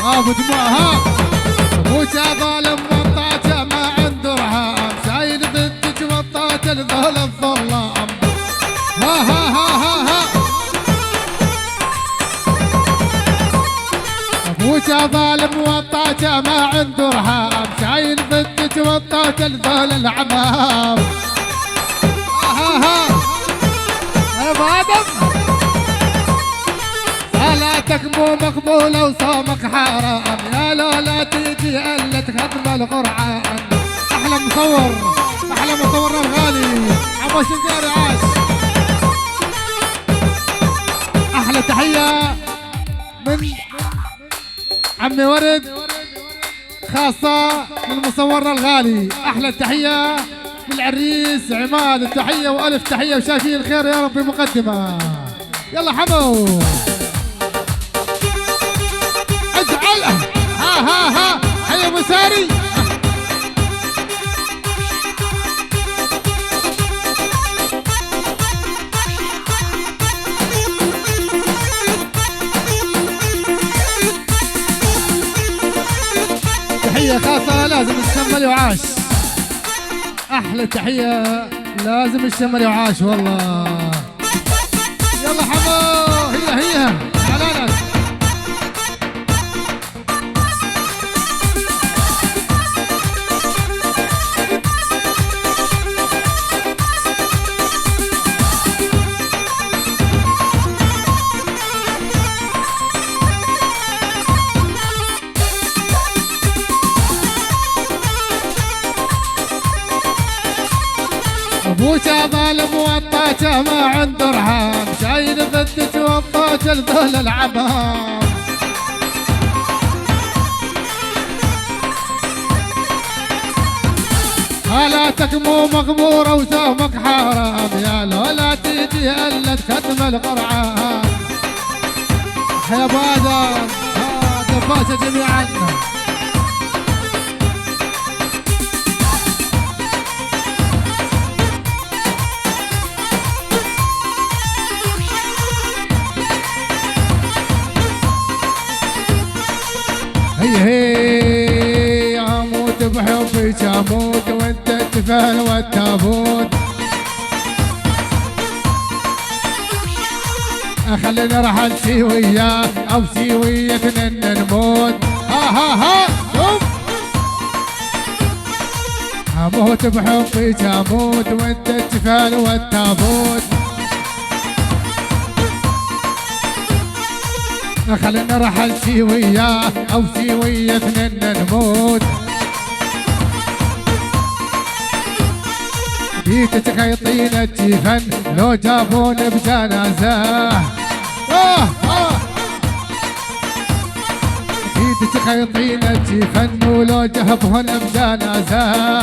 ابو دموعها ابوك ظالم وطاته ما عنده رهام، شايل بنتك وطاته لذهل الظلام. ها ها ها ها ها ابوك ظالم وطاته ما عنده رهام، شايل بنتك وطاته لذهل العمام. ها ها يا ابو ادم صلاتك مو مقبولة وصومك حرام، يا لولا تيجي الا تخدم القرآن. احلى مصور احلى مصورنا الغالي عمو شنقاري عاش. احلى تحية من عمي ورد خاصة للمصورنا الغالي. احلى تحية للعريس عماد، التحية والف تحية وشايفين الخير يا رب بمقدمة. يلا حمو ها ها ها حي ابو ساري. تحية خاصة لازم الشمل وعاش. احلى تحية لازم الشمل وعاش والله. يلا حمو هي علانك. ابوك ظالم وطاته ما عنده رهام، شايل ضدك وطاته لذهل العمام. حالاتك مو مغموره وسهمك حرام، يا لولا تيجي الا تخدم القرعان. يا ابو ادم دباسه جميعا. هي اموت بحبك اموت وانت التفل والتابوت. خلينا راح امشي وياه امشي وياك نموت. ها ها ها اموت بحبك اموت وانت التفل والتابوت. خلينا راح امشي وياه امشي ويا اثنين نموت. بيتك خيطين الجفن لو جابون بجنازه. بيتك خيطين الجفن ولو جابون بجنازه.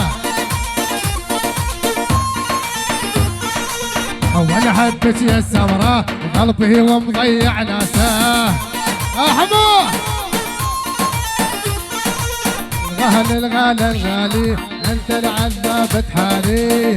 اول حبك يا السمراء قلبي ومضيع ناسه. حمو الغالي الغالي الغالي انت العذاب تحالي.